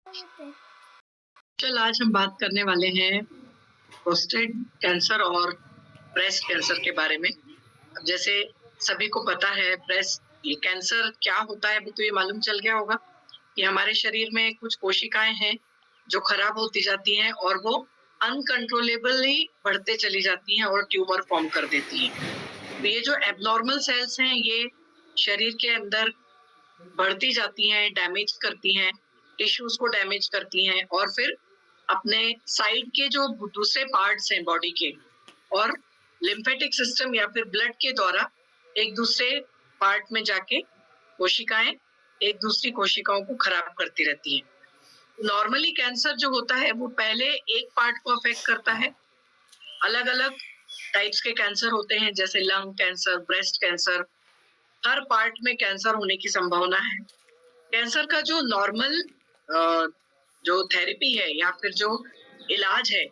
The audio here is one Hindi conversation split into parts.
चल आज हम बात करने वाले हैं प्रोस्टेट कैंसर और ब्रेस्ट कैंसर के बारे में। अब जैसे सभी को पता है ब्रेस्ट कैंसर क्या होता है, अभी तो ये मालूम चल गया होगा कि हमारे शरीर में कुछ कोशिकाएं हैं जो खराब होती जाती हैं और वो अनकंट्रोलेबली बढ़ते चली जाती हैं और ट्यूमर फॉर्म कर देती हैं। तो ये जो एबनॉर्मल सेल्स हैं ये शरीर के अंदर बढ़ती जाती हैं, डैमेज करती हैं, टिश्यूज को डैमेज करती हैं और फिर अपने साइड के जो दूसरे पार्ट्स हैं बॉडी के और लिम्फेटिक सिस्टम या फिर ब्लड के द्वारा एक दूसरे पार्ट में जाके कोशिकाएं एक दूसरी कोशिकाओं को खराब करती रहती हैं। नॉर्मली कैंसर जो होता है वो पहले एक पार्ट को अफेक्ट करता है। अलग अलग टाइप्स के कैंसर होते हैं जैसे लंग कैंसर, ब्रेस्ट कैंसर, हर पार्ट में कैंसर होने की संभावना है। कैंसर का जो नॉर्मल जो थेरेपी है या फिर जो इलाज है,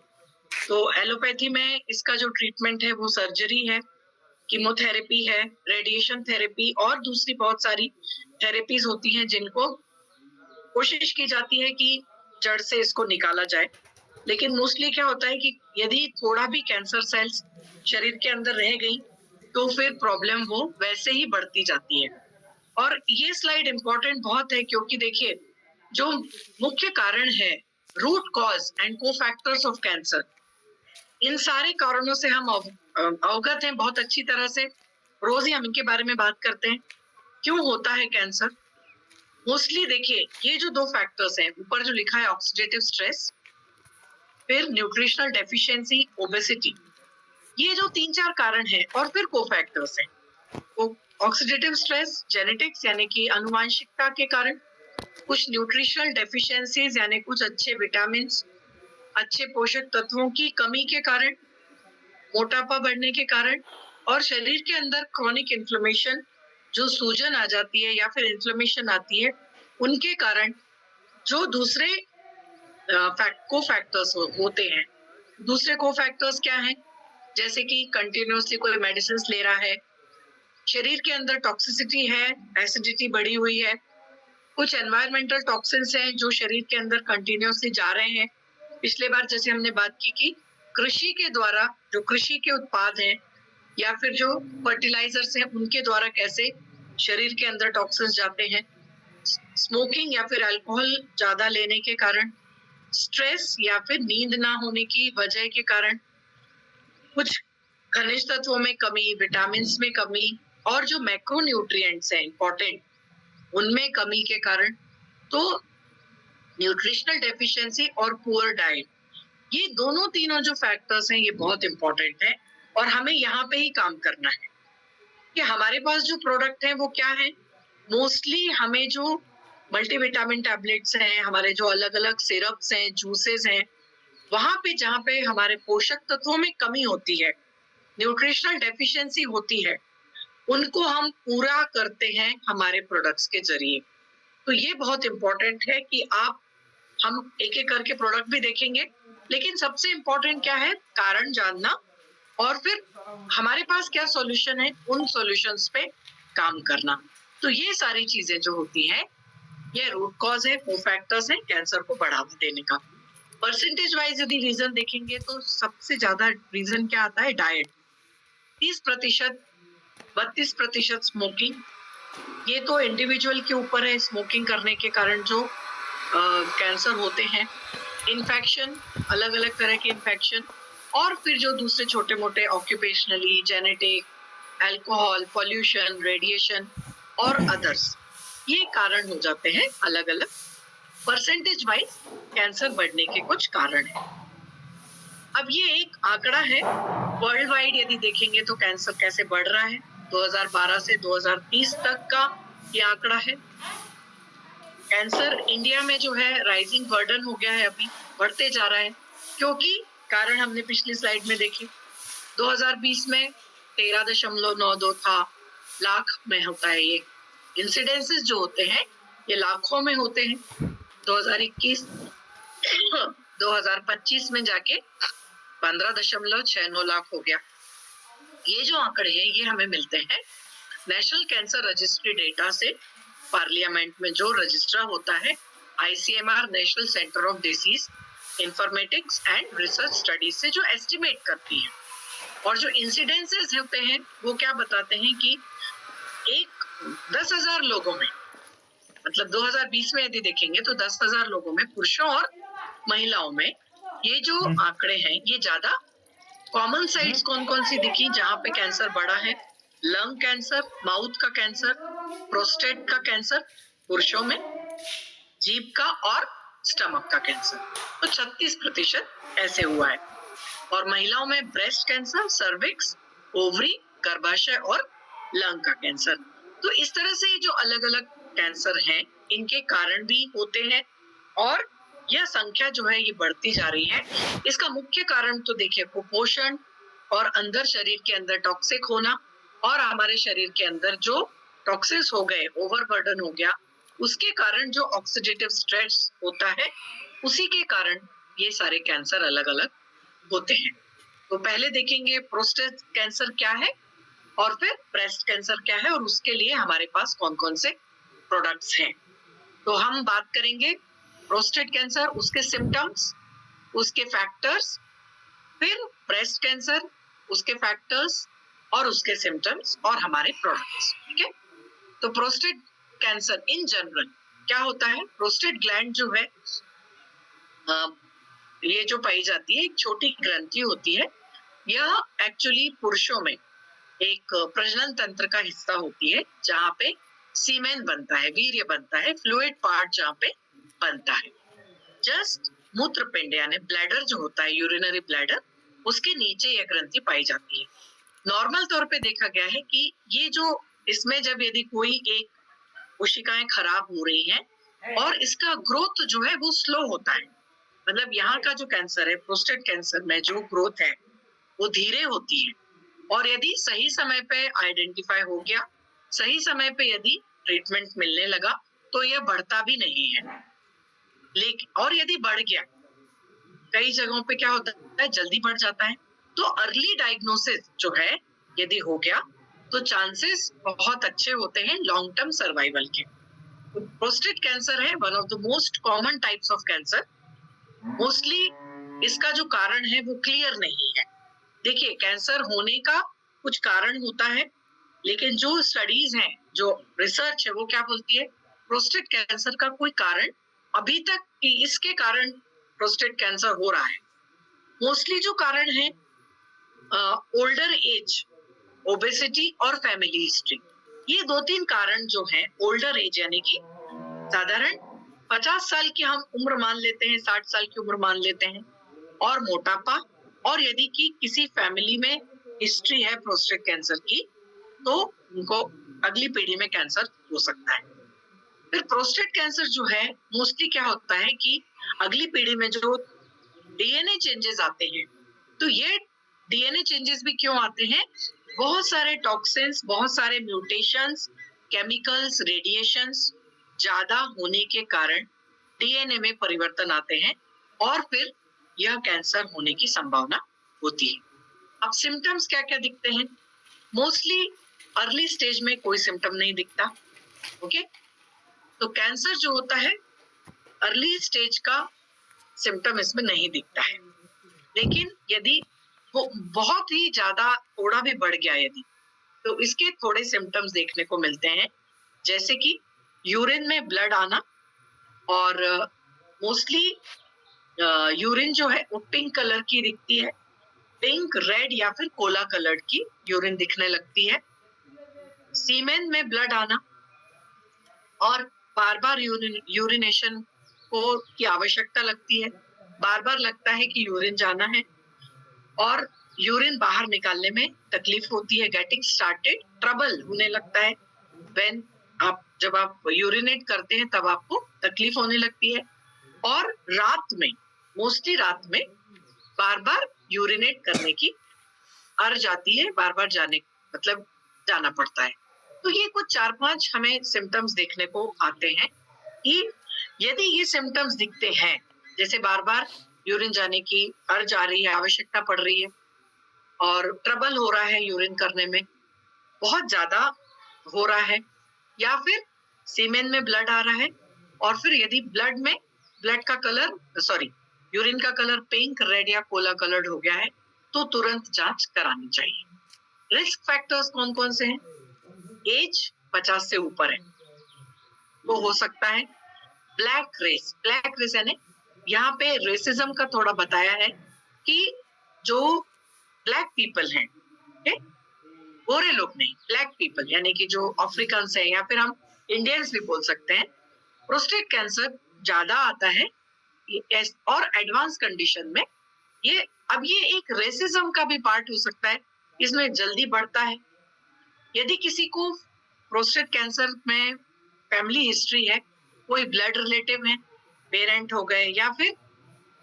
तो एलोपैथी में इसका जो ट्रीटमेंट है वो सर्जरी है, कीमोथेरेपी है, रेडिएशन थेरेपी और दूसरी बहुत सारी थेरेपीज होती हैं जिनको कोशिश की जाती है कि जड़ से इसको निकाला जाए। लेकिन मोस्टली क्या होता है कि यदि थोड़ा भी कैंसर सेल्स शरीर के अंदर रह गई तो फिर प्रॉब्लम वो वैसे ही बढ़ती जाती है। और ये स्लाइड इंपॉर्टेंट बहुत है क्योंकि देखिए जो मुख्य कारण है, रूट कॉज एंड को फैक्टर्स ऑफ कैंसर, इन सारे कारणों से हम अवगत हैं बहुत अच्छी तरह से। रोज ही हम इनके बारे में बात करते हैं। क्यों होता है कैंसर? मोस्टली देखिए ये जो दो फैक्टर्स हैं, ऊपर जो लिखा है ऑक्सीडेटिव स्ट्रेस, फिर न्यूट्रिशनल डेफिशिएंसी, ओबेसिटी, ये जो 3-4 कारण हैं और फिर को फैक्टर्स हैं। ऑक्सीडेटिव स्ट्रेस जेनेटिक्स यानी कि आनुवांशिकता के कारण, कुछ न्यूट्रिशनल डेफिशिएंसीज यानी कुछ अच्छे विटामिन, अच्छे पोषक तत्वों की कमी के कारण, मोटापा बढ़ने के कारण और शरीर के अंदर क्रॉनिक इन्फ्लेमेशन, जो सूजन आ जाती है या फिर इन्फ्लेमेशन आती है, उनके कारण जो दूसरे को फैक्टर्स होते हैं। दूसरे को फैक्टर्स क्या हैं? जैसे कि कंटिन्यूसली कोई मेडिसिन ले रहा है, शरीर के अंदर टॉक्सिसिटी है, एसिडिटी बढ़ी हुई है, कुछ एनवायरमेंटल टॉक्सिन्स हैं जो शरीर के अंदर कंटिन्यूसली जा रहे हैं। पिछले बार जैसे हमने बात की कि कृषि के द्वारा जो कृषि के उत्पाद हैं या फिर जो फर्टिलाइजर्स हैं उनके द्वारा कैसे शरीर के अंदर टॉक्सिन्स जाते हैं। स्मोकिंग या फिर अल्कोहल ज्यादा लेने के कारण, स्ट्रेस या फिर नींद ना होने की वजह के कारण, कुछ खनिज तत्वों में कमी, विटामिन में कमी और जो मैक्रोन्यूट्रिएंट्स हैं इंपॉर्टेंट, उनमें कमी के कारण, तो न्यूट्रिशनल डेफिशिएंसी और पुअर डाइट, ये दोनों तीनों जो फैक्टर्स हैं ये बहुत इंपॉर्टेंट है और हमें यहाँ पे ही काम करना है कि हमारे पास जो प्रोडक्ट है वो क्या है। मोस्टली हमें जो मल्टीविटामिन टैबलेट्स हैं, हमारे जो अलग अलग सिरप्स हैं, जूसेस हैं, वहां पे जहाँ पे हमारे पोषक तत्वों में कमी होती है, न्यूट्रिशनल डेफिशिएंसी होती है, उनको हम पूरा करते हैं हमारे प्रोडक्ट्स के जरिए। तो ये बहुत इंपॉर्टेंट है कि हम एक एक करके प्रोडक्ट भी देखेंगे, लेकिन सबसे इंपॉर्टेंट क्या है, कारण जानना और फिर हमारे पास क्या सॉल्यूशन है, उन सॉल्यूशंस पे काम करना। तो ये सारी चीजें जो होती हैं ये रूट कॉज है, वो फैक्टर्स हैं कैंसर को बढ़ावा देने का। परसेंटेज वाइज यदि रीजन देखेंगे तो सबसे ज्यादा रीजन क्या आता है, डाइट। 30%, 32% स्मोकिंग, ये तो इंडिविजुअल के ऊपर है, स्मोकिंग करने के कारण जो कैंसर होते हैं। इन्फेक्शन, अलग अलग तरह के इन्फेक्शन और फिर जो दूसरे छोटे मोटे occupationally, genetic, alcohol, pollution, radiation और अदर्स, ये कारण हो जाते हैं अलग अलग। परसेंटेज वाइज कैंसर बढ़ने के कुछ कारण हैं। अब ये एक आंकड़ा है, वर्ल्ड वाइड यदि देखेंगे तो कैंसर कैसे बढ़ रहा है, 2012 से 2030 तक का ये आंकड़ा है। कैंसर इंडिया में जो है राइजिंग बर्डन हो गया है, अभी बढ़ते जा रहा है क्योंकि कारण हमने पिछली स्लाइड में देखे। 2020 में 13.92 था, लाख में होता है ये। इंसिडेंसेस जो होते हैं ये लाखों में होते हैं। 2021 2025 में जाके 15.69 लाख हो गया। ये जो आंकड़े हैं ये हमें मिलते हैं नेशनल कैंसर रजिस्ट्री डेटा से। पार्लियामेंट में जो रजिस्ट्रार होता है ICMR national centre of disease informatics and research studies से जो एस्टिमेट करती है। और जो इंसिडेंसेस होते हैं वो क्या बताते हैं कि 10,000 लोगों में, मतलब 2020 में यदि देखेंगे तो 10,000 लोगों में, पुरुषों और महिलाओं में, ये जो आंकड़े हैं ये ज्यादा कॉमन साइट्स कौन कौन सी दिखी जहां पे कैंसर बढ़ा है? लंग कैंसर, माउथ का कैंसर, प्रोस्टेट का कैंसर पुरुषों में, जीभ का और स्टमक का कैंसर, तो 36% ऐसे हुआ है। और महिलाओं में ब्रेस्ट कैंसर, सर्विक्स, ओवरी, गर्भाशय और लंग का कैंसर। तो इस तरह से जो अलग अलग कैंसर हैं इनके कारण भी होते हैं और यह संख्या जो है ये बढ़ती जा रही है। इसका मुख्य कारण तो देखिए कुपोषण और अंदर शरीर के अंदर टॉक्सिक होना, और हमारे शरीर के अंदर जो टॉक्सिन्स हो गए, ओवरबर्डन हो गया, उसके कारण जो ऑक्सीडेटिव स्ट्रेस होता है उसी के कारण ये सारे कैंसर अलग अलग होते हैं। तो पहले देखेंगे प्रोस्टेट कैंसर क्या है और फिर ब्रेस्ट कैंसर क्या है और उसके लिए हमारे पास कौन कौन से प्रोडक्ट्स हैं। तो हम बात करेंगे प्रोस्टेट कैंसर, उसके सिम्टम्स, उसके फैक्टर्स, फिर ब्रेस्ट कैंसर, उसके फैक्टर्स और उसके सिम्टम्स और हमारे प्रोडक्ट्स। ठीक है, तो प्रोस्टेट कैंसर इन जनरल क्या होता है? प्रोस्टेट ग्लैंड जो है ये जो पाई जाती है एक छोटी ग्रंथि होती है। यह एक्चुअली पुरुषों में एक प्रजनन तंत्र का हिस्सा होती है जहाँ पे सीमेन बनता है, वीर्य बनता है, फ्लूइड पार्ट जहाँ पे बनता है। जस्ट मूत्रपिंड यानी ब्लैडर जो होता है, यूरिनरी ब्लैडर, उसके नीचे यह ग्रंथि पाई जाती है। नॉर्मल तौर पे देखा गया है कि ये जो इसमें जब यदि कोई एक कोशिकाएं खराब हो रही हैं और इसका ग्रोथ जो है वो स्लो होता है, मतलब यहाँ का जो कैंसर है, प्रोस्टेट कैंसर में जो ग्रोथ है वो धीरे होती है, और यदि सही समय पे आइडेंटिफाई हो गया, सही समय पे यदि ट्रीटमेंट मिलने लगा तो यह बढ़ता भी नहीं है। लेकिन और यदि बढ़ गया, कई जगहों पे क्या होता है जल्दी बढ़ जाता है, तो अर्ली डायग्नोसिस जो है यदि हो गया तो चांसेस बहुत अच्छे होते हैं लॉन्ग टर्म सर्वाइवल के। प्रोस्टेट कैंसर है one of the most common types of cancer. Mostly इसका जो कारण है वो क्लियर नहीं है। देखिए, कैंसर होने का कुछ कारण होता है, लेकिन जो स्टडीज हैं, जो रिसर्च है वो क्या बोलती है, प्रोस्टेट कैंसर का कोई कारण अभी तक कि इसके कारण प्रोस्टेट कैंसर हो रहा है। मोस्टली जो कारण है ओल्डर एज, ओबेसिटी और फैमिली हिस्ट्री, ये 2-3 कारण जो हैं ओल्डर एज यानी कि साधारण 50 साल की हम उम्र मान लेते हैं, 60 साल की उम्र मान लेते हैं, और मोटापा, और यदि कि किसी फैमिली में हिस्ट्री है प्रोस्टेट कैंसर की तो उनको अगली पीढ़ी में कैंसर हो सकता है। फिर प्रोस्टेट कैंसर जो है मोस्टली क्या होता है कि अगली पीढ़ी में जो डीएनए चेंजेस आते हैं, तो ये डीएनए चेंजेस भी क्यों आते हैं? बहुत सारे टॉक्सिन्स, बहुत सारे म्यूटेशंस, केमिकल्स, रेडिएशंस ज्यादा होने के कारण डीएनए में परिवर्तन आते हैं और फिर यह कैंसर होने की संभावना होती है। अब सिम्टम्स क्या क्या दिखते हैं? मोस्टली अर्ली स्टेज में कोई सिम्टम नहीं दिखता। ओके, तो कैंसर जो होता है अर्ली स्टेज का सिम्टम इसमें नहीं दिखता है, लेकिन यदि वो बहुत ही ज्यादा थोड़ा भी बढ़ गया यदि, तो इसके थोड़े सिम्टम्स देखने को मिलते हैं, जैसे कि यूरिन में ब्लड आना, और मोस्टली यूरिन जो है वो पिंक कलर की दिखती है, पिंक, रेड या फिर कोला कलर की यूरिन दिखने लगती है। सीमेन में ब्लड आना और बार बार यूरिनेशन को की आवश्यकता लगती है, बार बार लगता है कि यूरिन जाना है, और यूरिन बाहर निकालने में तकलीफ होती है, गेटिंग स्टार्टेड ट्रबल होने लगता है। जब आप यूरिनेट करते हैं तब आपको तकलीफ होने लगती है, और रात में, मोस्टली रात में बार बार यूरिनेट करने की अर्ज आती है, बार बार जाना पड़ता है। तो ये कुछ 4-5 हमें सिम्टम्स देखने को आते हैं कि यदि ये सिम्टम्स दिखते हैं, जैसे बार बार यूरिन जाने की अर्ज आ रही है, आवश्यकता पड़ रही है, और ट्रबल हो रहा है यूरिन करने में, बहुत ज्यादा हो रहा है, या फिर सीमेन में ब्लड आ रहा है, और फिर यदि ब्लड का कलर यूरिन का कलर पिंक, रेड या कोला कलर्ड हो गया है तो तुरंत जांच करानी चाहिए। रिस्क फैक्टर्स कौन कौन से हैं? एज 50 से ऊपर है तो हो सकता है। ब्लैक रेस यानी यहाँ पे रेसिज्म का थोड़ा बताया है कि जो ब्लैक पीपल हैं, गोरे लोग नहीं, ब्लैक पीपल यानी कि जो अफ्रीकन है या फिर हम इंडियंस भी बोल सकते हैं, प्रोस्टेट कैंसर ज्यादा आता है और एडवांस कंडीशन में। ये एक रेसिज्म का भी पार्ट हो सकता है, इसमें जल्दी बढ़ता है। यदि किसी को प्रोस्टेट कैंसर में फैमिली हिस्ट्री है, कोई ब्लड रिलेटिव है, पेरेंट हो गए या फिर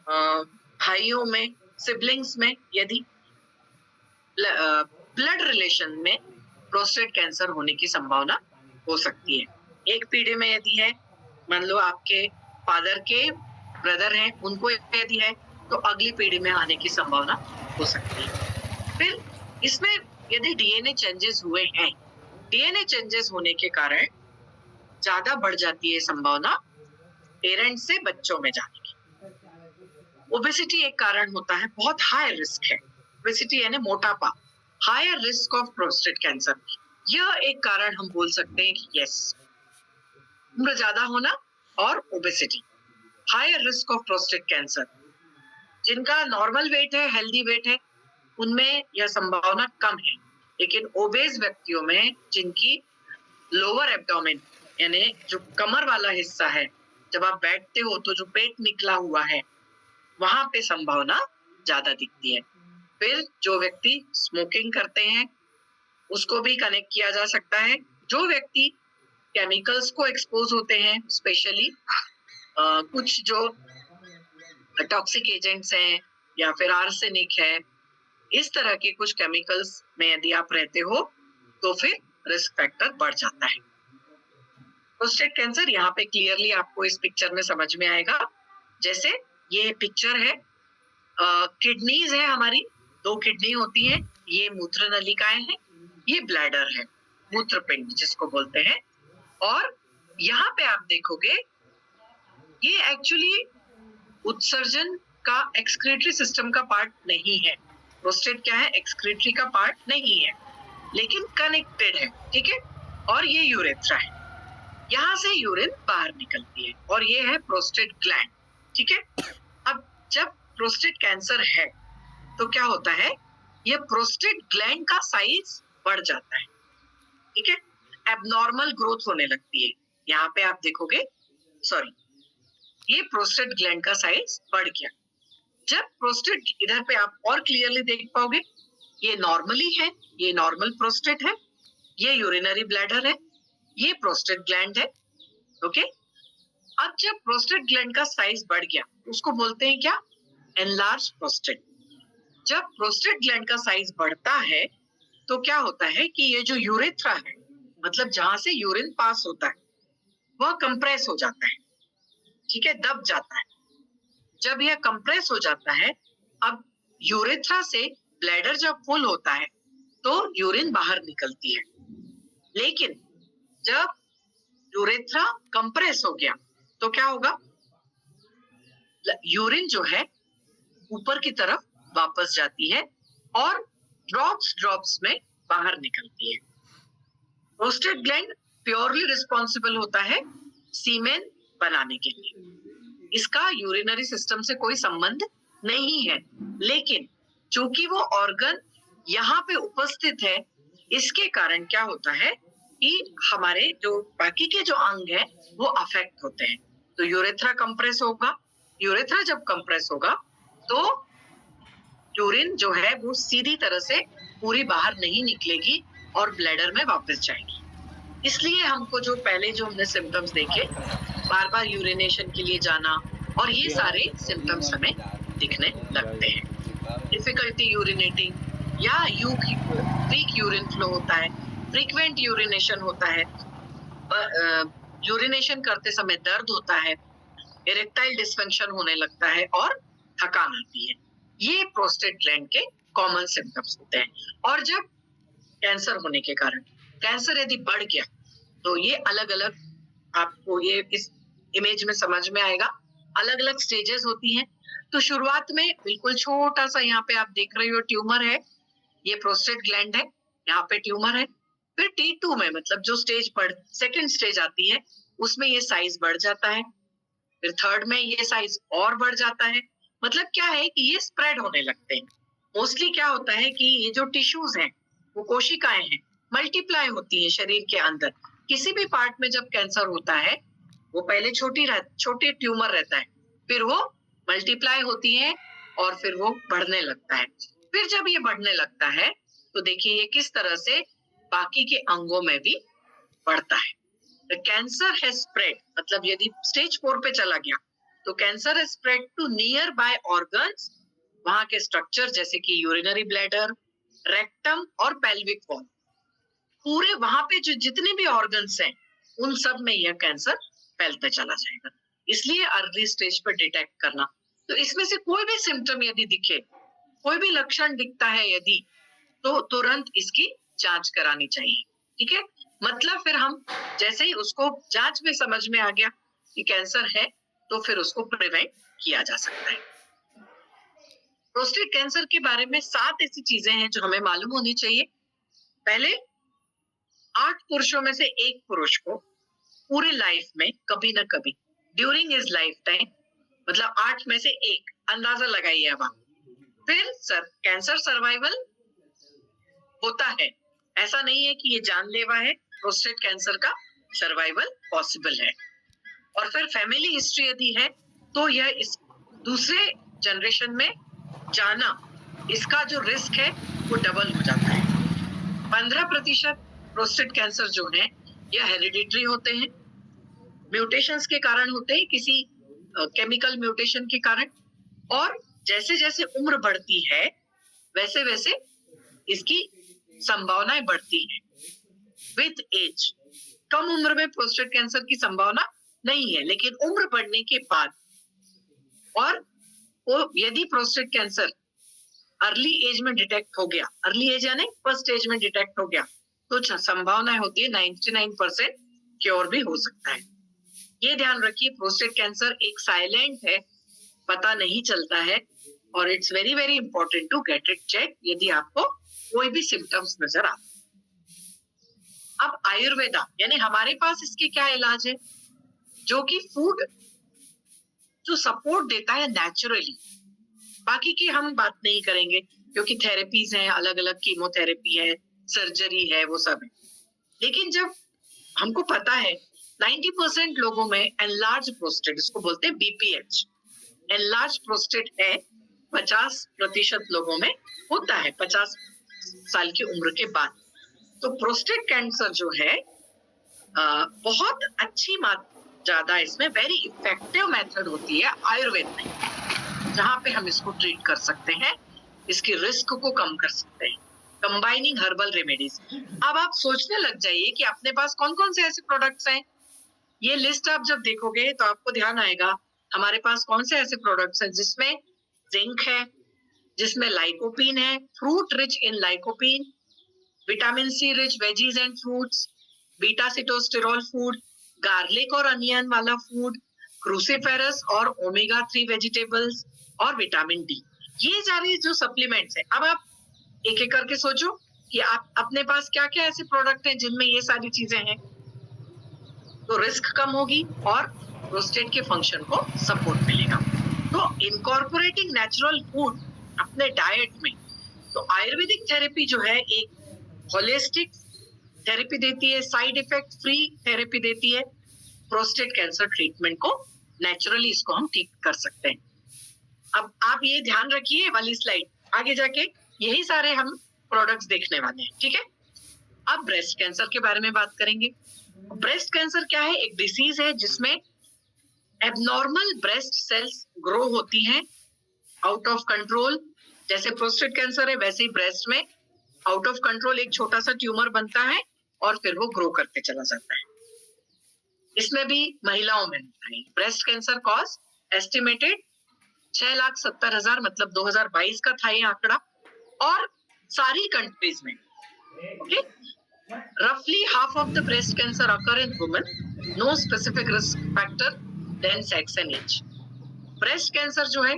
भाइयों में, सिबलिंग्स में, यदि ब्लड रिलेशन में प्रोस्टेट कैंसर होने की संभावना हो सकती है। एक पीढ़ी में यदि है, मान लो आपके फादर के ब्रदर हैं, उनको यदि है तो अगली पीढ़ी में आने की संभावना हो सकती है। फिर इसमें यदि डीएनए चेंजेस हुए हैं, डीएनए चेंजेस होने के कारण ज्यादा बढ़ जाती है संभावना पेरेंट से बच्चों में जाने की। ओबेसिटी एक कारण होता है, बहुत हाई रिस्क है। ओबेसिटी यानी मोटापा, higher risk of prostate cancer. यह एक कारण हम बोल सकते हैं कि यस, उम्र ज्यादा होना और obesity, higher risk of prostate cancer. जिनका नॉर्मल वेट है, हेल्दी वेट है, उनमें यह संभावना कम है, लेकिन ओबेस व्यक्तियों में जिनकी लोअर एब्डोमेन यानी जो कमर वाला हिस्सा है, जब आप बैठते हो तो जो पेट निकला हुआ है, वहां पे संभावना ज्यादा दिखती है। फिर जो व्यक्ति स्मोकिंग करते हैं उसको भी कनेक्ट किया जा सकता है। जो व्यक्ति केमिकल्स को एक्सपोज होते हैं, स्पेशली कुछ जो टॉक्सिक एजेंट्स हैं या फिर आर्सेनिक है, इस तरह के कुछ केमिकल्स में यदि आप रहते हो तो फिर रिस्क फैक्टर बढ़ जाता है। प्रोस्टेट कैंसर यहाँ पे क्लियरली आपको इस पिक्चर में समझ में आएगा। जैसे ये पिक्चर है, किडनीज है हमारी, 2 किडनी होती है, ये मूत्र नलिकाएं हैं, ये ब्लैडर है, मूत्रपिंड जिसको बोलते हैं। और यहाँ पे आप देखोगे ये एक्चुअली उत्सर्जन का एक्सक्रीटरी सिस्टम का पार्ट नहीं है। प्रोस्टेट क्या है? एक्सक्रीटरी का पार्ट नहीं है, लेकिन कनेक्टेड है, ठीक है। और ये यूरेथ्रा है, यहाँ से यूरिन बाहर निकलती है, और ये है प्रोस्टेट ग्लैंड, ठीक है। अब जब प्रोस्टेट कैंसर है तो क्या होता है, ये प्रोस्टेट ग्लैंड का साइज बढ़ जाता है, ठीक है, एबनॉर्मल ग्रोथ होने लगती है। यहाँ पे आप देखोगे, ये प्रोस्टेट ग्लैंड का साइज बढ़ गया। जब प्रोस्टेट, इधर पे आप और क्लियरली देख पाओगे, ये नॉर्मली है, ये नॉर्मल प्रोस्टेट है, ये यूरिनरी ब्लैडर है, ये प्रोस्टेट ग्लैंड है, ओके। अब जब प्रोस्टेट ग्लैंड का साइज बढ़ गया, उसको बोलते हैं क्या? Enlarge prostate. जब प्रोस्टेट ग्लैंड का साइज बढ़ता है तो क्या होता है कि ये जो यूरेथ्रा है, मतलब जहां से यूरिन पास होता है, वह कंप्रेस हो जाता है, ठीक है, दब जाता है। जब यह कंप्रेस हो जाता है, अब यूरेथ्रा से ब्लैडर जब फुल होता है तो यूरिन बाहर निकलती है। लेकिन जब यूरेथ्रा कंप्रेस हो गया तो क्या होगा, यूरिन जो है ऊपर की तरफ वापस जाती है और ड्रॉप्स में बाहर निकलती है। प्रोस्टेट ग्लैंड प्योरली रिस्पॉन्सिबल होता है सीमेन बनाने के लिए, इसका यूरिनरी सिस्टम से कोई संबंध नहीं है। लेकिन चूंकि वो ऑर्गन यहाँ पे उपस्थित है, इसके कारण क्या होता है कि हमारे जो बाकी के जो अंग है वो अफेक्ट होते हैं। तो यूरेथ्रा कंप्रेस होगा, यूरेथ्रा जब कंप्रेस होगा तो यूरिन जो है वो सीधी तरह से पूरी बाहर नहीं निकलेगी और ब्लैडर में वापस जाएगी। इसलिए हमको जो पहले जो हमने सिम्टम्स देखे, बार बार यूरिनेशन के लिए जाना, और ये सारे सिम्टम्स हमें दिखने लगते हैं। डिफिकल्टी यूरिनेटिंग या वीक यूरिन फ्लो होता है, फ्रीक्वेंट यूरिनेशन होता है, यूरिनेशन करते समय दर्द होता है, इरेक्टाइल डिसफंक्शन होने लगता है और थकान आती है। ये प्रोस्टेट ग्लैंड के कॉमन सिम्टम्स होते हैं। और जब कैंसर होने के कारण, कैंसर यदि बढ़ गया तो ये अलग अलग आपको ये इस इमेज में समझ में आएगा। अलग अलग स्टेजेस होती हैं। तो शुरुआत में बिल्कुल छोटा सा यहाँ पे आप देख रहे हो ट्यूमर है, ये प्रोस्टेट ग्लैंड है, यहाँ पे ट्यूमर है। फिर T2 में मतलब जो सेकंड स्टेज आती है उसमें ये साइज बढ़ जाता है। फिर थर्ड में ये साइज और बढ़ जाता है। मतलब क्या है कि ये स्प्रेड होने लगते हैं। मोस्टली क्या होता है कि ये जो टिश्यूज हैं, वो कोशिकाएं हैं, मल्टीप्लाई होती हैं शरीर के अंदर। किसी भी पार्ट में जब कैंसर होता है, वो पहले छोटे ट्यूमर रहता है, फिर वो मल्टीप्लाई होती है और फिर वो बढ़ने लगता है। फिर जब ये बढ़ने लगता है तो देखिए ये किस तरह से बाकी के अंगों में भी बढ़ता है। The cancer has spread, मतलब यदि स्टेज 4 पे चला गया तो cancer has spread to nearby organs, वहां के स्ट्रक्चर जैसे कि यूरिनरी ब्लैडर, रेक्टम और पेल्विक वॉल, पूरे वहां पे जो जितने भी ऑर्गन्स हैं उन सब में यह कैंसर फैलता चला जाएगा। इसलिए अर्ली स्टेज पर डिटेक्ट करना। तो इसमें से कोई भी सिम्टम यदि दिखे, कोई भी लक्षण दिखता है यदि, तो तुरंत इसकी जांच करानी चाहिए। ठीक है, मतलब फिर हम जैसे ही उसको जांच में समझ में आ गया कि कैंसर है तो फिर उसको प्रिवेंट किया जा सकता है। प्रोस्टेट कैंसर के बारे में 7 ऐसी चीजें हैं जो हमें मालूम होनी चाहिए। पहले 8 पुरुषों में से 1 पुरुष को पूरी लाइफ में कभी ना कभी ड्यूरिंग हिज लाइफ टाइम, मतलब 8 में से 1, अंदाजा लगाइए अब आप। फिर कैंसर सर्वाइवल होता है, ऐसा नहीं है कि ये जानलेवा है, प्रोस्टेट कैंसर का सर्वाइवल पॉसिबल है। और फिर फैमिली हिस्ट्री यदि है तो यह इस दूसरे जनरेशन में जाना, इसका जो रिस्क है वो डबल हो जाता है। 15% प्रोस्टेट कैंसर जो है यह हेरिडिटरी होते हैं, म्यूटेशंस के कारण होते हैं, किसी केमिकल म्यूटेशन के कारण। और जैसे जैसे उम्र बढ़ती है वैसे वैसे इसकी संभावनाएं बढ़ती हैं। विद एज कम उम्र में प्रोस्टेट कैंसर की संभावना नहीं है, लेकिन उम्र बढ़ने के बाद और वो यदि प्रोस्टेट कैंसर अर्ली एज में डिटेक्ट हो गया, अर्ली एज यानी फर्स्ट एज में डिटेक्ट हो गया, तो संभावना होती है 99% क्योर भी हो सकता है। ये ध्यान रखिए, प्रोस्टेट कैंसर एक साइलेंट है, पता नहीं चलता है, और it's very very important to get it check यदि आपको कोई भी सिम्टम्स नजर आते। अब आयुर्वेदा यानी हमारे पास इसके क्या इलाज है, जो कि फूड जो सपोर्ट देता है नेचुरली। बाकी की हम बात नहीं करेंगे क्योंकि थेरेपीज हैं, अलग अलग कीमोथेरेपी है, सर्जरी है, वो सब है। लेकिन जब हमको पता है 90% लोगों में एनलार्ज प्रोस्टेट, इसको बोलते हैं BPH, एनलार्ज प्रोस्टेट है, 50% लोगों में होता है 50 साल की उम्र के बाद। तो प्रोस्टेट कैंसर जो है बहुत अच्छी ज्यादा इसमें वेरी इफेक्टिव मेथड होती है आयुर्वेद में, जहां पे हम इसको ट्रीट कर सकते हैं, इसकी रिस्क को कम कर सकते हैं, कंबाइनिंग हर्बल रेमेडीज। अब आप सोचने लग जाइए कि अपने पास कौन कौन से ऐसे प्रोडक्ट्स हैं। ये लिस्ट आप जब देखोगे तो आपको ध्यान आएगा हमारे पास कौन से ऐसे प्रोडक्ट्स हैं जिसमें जिंक है, जिसमें लाइकोपीन है, fruit rich in lycopene, vitamin C rich veggies and fruits, beta sitosterol food, garlic और अनियन वाला फूड, क्रूसीफेरस और ओमेगा 3 वेजिटेबल्स और विटामिन डी। ये सारे जो सप्लीमेंट्स हैं, अब आप एक एक करके सोचो कि आप अपने पास क्या क्या ऐसे प्रोडक्ट हैं जिनमें ये सारी चीजें हैं, तो रिस्क कम होगी और प्रोस्टेट के फंक्शन को सपोर्ट मिलेगा। तो इनकॉर्पोरेटिंग नेचुरल फूड अपने डाइट में, तो आयुर्वेदिक थेरेपी जो है एक होलिस्टिक थेरेपी देती है, साइड इफेक्ट फ्री थेरेपी देती है। प्रोस्टेट कैंसर ट्रीटमेंट को नेचुरली इसको हम ठीक कर सकते हैं। अब आप ये ध्यान रखिए, वाली स्लाइड आगे जाके यही सारे हम प्रोडक्ट्स देखने वाले हैं। ठीक है, अब ब्रेस्ट कैंसर के बारे में बात करेंगे। ब्रेस्ट कैंसर क्या है, एक डिसीज है जिसमें एबनॉर्मल ब्रेस्ट सेल्स ग्रो होती हैं आउट ऑफ कंट्रोल। जैसे प्रोस्टेट कैंसर है वैसे ही ब्रेस्ट में आउट ऑफ कंट्रोल एक छोटा सा ट्यूमर बनता है और फिर वो ग्रो करते चला जाता है। इसमें भी महिलाओं में होता है। ब्रेस्ट कैंसर कॉज एस्टिमेटेड 6,70,000, मतलब 2022 का था ये आंकड़ा, और सारी कंट्रीज में। Okay, roughly half of the breast cancer occur in women. No specific risk factor. Then sex and age. Breast cancer जो है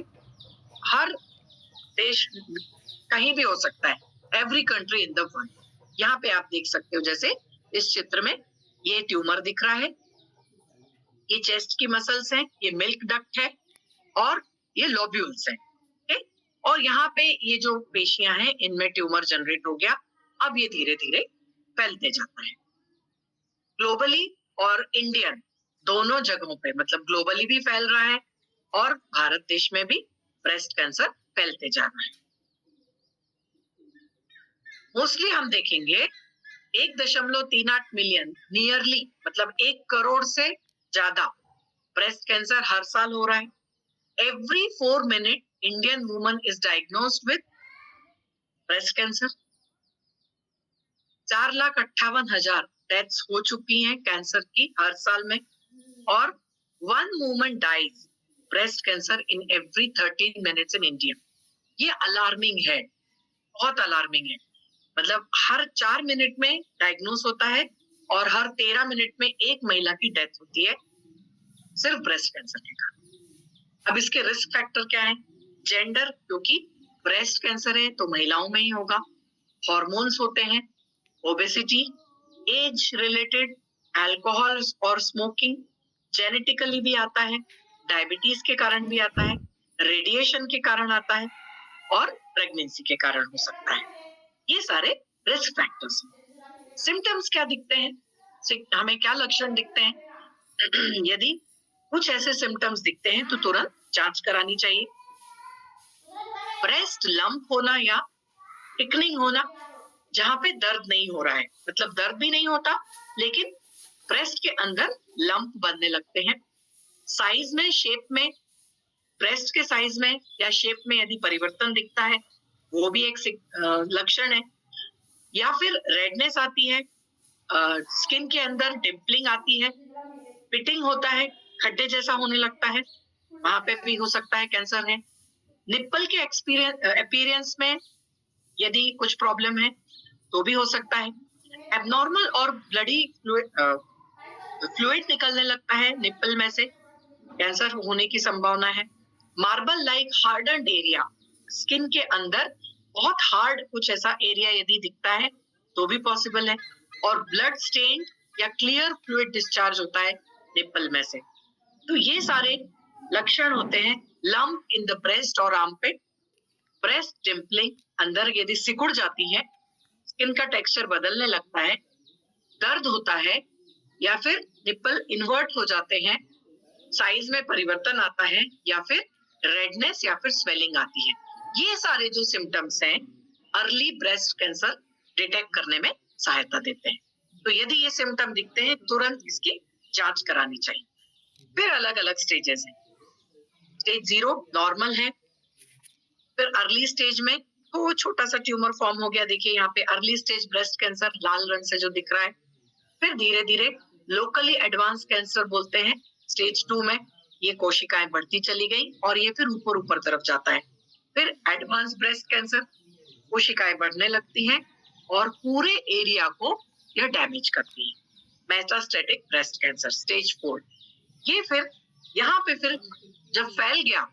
हर देश कहीं भी हो सकता है, every country in the world. यहाँ पे आप देख सकते हो, जैसे इस चित्र में ये ट्यूमर दिख रहा है, ये चेस्ट की मसल्स हैं, ये मिल्क डक्ट है और ये लोब्यूल्स हैं। ठीक? और यहाँ पे ये जो पेशियां हैं इनमें ट्यूमर जनरेट हो गया, अब ये धीरे धीरे फैलते जाता है ग्लोबली और इंडियन दोनों जगहों पे, मतलब ग्लोबली भी फैल रहा है और भारत देश में भी ब्रेस्ट कैंसर फैलते जा रहा है। मोस्टली हम देखेंगे 1.38 मिलियन, नियरली मतलब 1 करोड़ से ज्यादा ब्रेस्ट कैंसर हर साल हो रहा है। Every 4 minute Indian woman is diagnosed with breast cancer. 4,58,000 deaths हो चुकी हैं कैंसर की हर साल में, और 1 woman dies breast cancer in every 13 minutes in India. ये अलार्मिंग है, बहुत अलार्मिंग है। मतलब हर 4 मिनट में डायग्नोस होता है और हर 13 मिनट में एक महिला की डेथ होती है सिर्फ ब्रेस्ट कैंसर के कारण। अब इसके रिस्क फैक्टर क्या है? जेंडर, क्योंकि ब्रेस्ट कैंसर है तो महिलाओं में ही होगा। हॉर्मोन्स होते हैं, ओबेसिटी, एज रिलेटेड, अल्कोहल और स्मोकिंग, जेनेटिकली भी आता है, डायबिटीज के कारण भी आता है, रेडिएशन के कारण आता है और प्रेगनेंसी के कारण हो सकता है। ये सारे रिस्क फैक्टर्स। सिम्टम्स क्या दिखते हैं, हमें क्या लक्षण दिखते हैं? यदि कुछ ऐसे सिम्टम्स दिखते हैं तो तुरंत जांच करानी चाहिए। ब्रेस्ट लंप होना या थिकनिंग होना, जहां पे दर्द नहीं हो रहा है, मतलब दर्द भी नहीं होता लेकिन ब्रेस्ट के अंदर लंप बनने लगते हैं। साइज में, शेप में, ब्रेस्ट के साइज में या शेप में यदि परिवर्तन दिखता है वो भी एक लक्षण है। या फिर रेडनेस आती है, स्किन के अंदर डिम्पलिंग आती है, पिटिंग होता है, खड्डे जैसा होने लगता है, वहां पे भी हो सकता है कैंसर है। निप्पल के अपीयरेंस में यदि कुछ प्रॉब्लम है तो भी हो सकता है। एबनॉर्मल और ब्लडी फ्लूइड निकलने लगता है निप्पल में से, कैंसर होने की संभावना है। Marble like hardened area, skin के अंदर बहुत हार्ड कुछ ऐसा एरिया यदि दिखता है तो भी पॉसिबल है। और ब्लड स्टेन या क्लियर फ्लूइड डिस्चार्ज होता है निप्पल में से। तो ये सारे लक्षण होते हैं लंप इन द ब्रेस्ट और आर्मपिट। ब्रेस्ट डिम्पलिंग, अंदर यदि सिकुड़ जाती है, स्किन का टेक्सचर बदलने लगता है, दर्द होता है या फिर निप्पल इन्वर्ट हो जाते हैं, साइज में परिवर्तन आता है या फिर रेडनेस या फिर स्वेलिंग आती है। ये सारे जो सिम्टम्स हैं अर्ली ब्रेस्ट कैंसर डिटेक्ट करने में सहायता देते हैं। तो यदि ये सिम्टम दिखते हैं तुरंत इसकी जांच करानी चाहिए। फिर अलग अलग स्टेजेस हैं। स्टेज 0 नॉर्मल है, फिर अर्ली स्टेज में तो छोटा सा ट्यूमर फॉर्म हो गया, देखिए यहाँ पे अर्ली स्टेज ब्रेस्ट कैंसर लाल रंग से जो दिख रहा है। फिर धीरे धीरे लोकली एडवांस कैंसर बोलते हैं, स्टेज 2 में ये कोशिकाएं बढ़ती चली गई और ये फिर ऊपर ऊपर तरफ जाता है। फिर एडवांस ब्रेस्ट कैंसर, कोशिकाएं बढ़ने लगती हैं और पूरे एरिया को यह डैमेज करती है। मेटास्टेटिक ब्रेस्ट कैंसर स्टेज 4, ये फिर यहाँ पे फिर जब फैल गया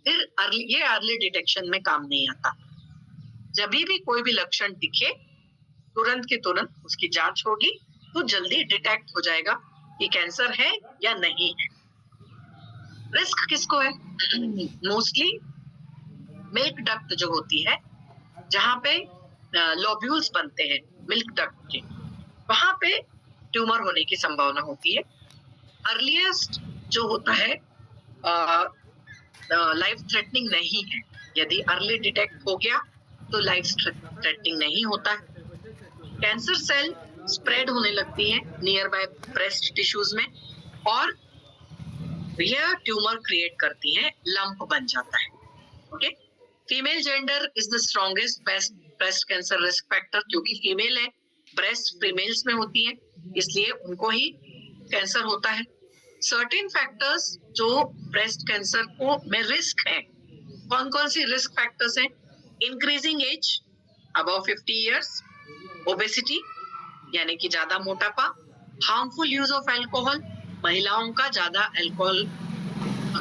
फिर ये अर्ली डिटेक्शन में काम नहीं आता। जब भी कोई भी लक्षण दिखे तुरंत के तुरंत उसकी जांच होगी तो जल्दी डिटेक्ट हो जाएगा कि कैंसर है या नहीं है। रिस्क किसको है? मोस्टली मिल्क डक्ट जो होती है, जहां पे लोब्यूल्स बनते हैं मिल्क डक्ट के, वहां पे ट्यूमर होने की संभावना होती है। अर्लीस्ट जो होता है लाइफ थ्रेटनिंग नहीं है, यदि अर्ली डिटेक्ट हो गया तो लाइफ थ्रेटनिंग नहीं होता है। कैंसर सेल स्प्रेड होने लगती है नियर बाय ब्रेस्ट टिश्यूज में और यह ट्यूमर क्रिएट करती है, लंप बन जाता है। Okay, female gender is the strongest breast cancer risk factor, क्योंकि फीमेल है, ब्रेस्ट फीमेल्स में होती है इसलिए उनको ही कैंसर होता है। सर्टेन फैक्टर्स जो ब्रेस्ट कैंसर को में रिस्क है, कौन कौन सी रिस्क फैक्टर्स हैं? Increasing age above 50 years, obesity यानी कि ज्यादा मोटापा, हार्मफुल यूज ऑफ अल्कोहल, महिलाओं का ज्यादा अल्कोहल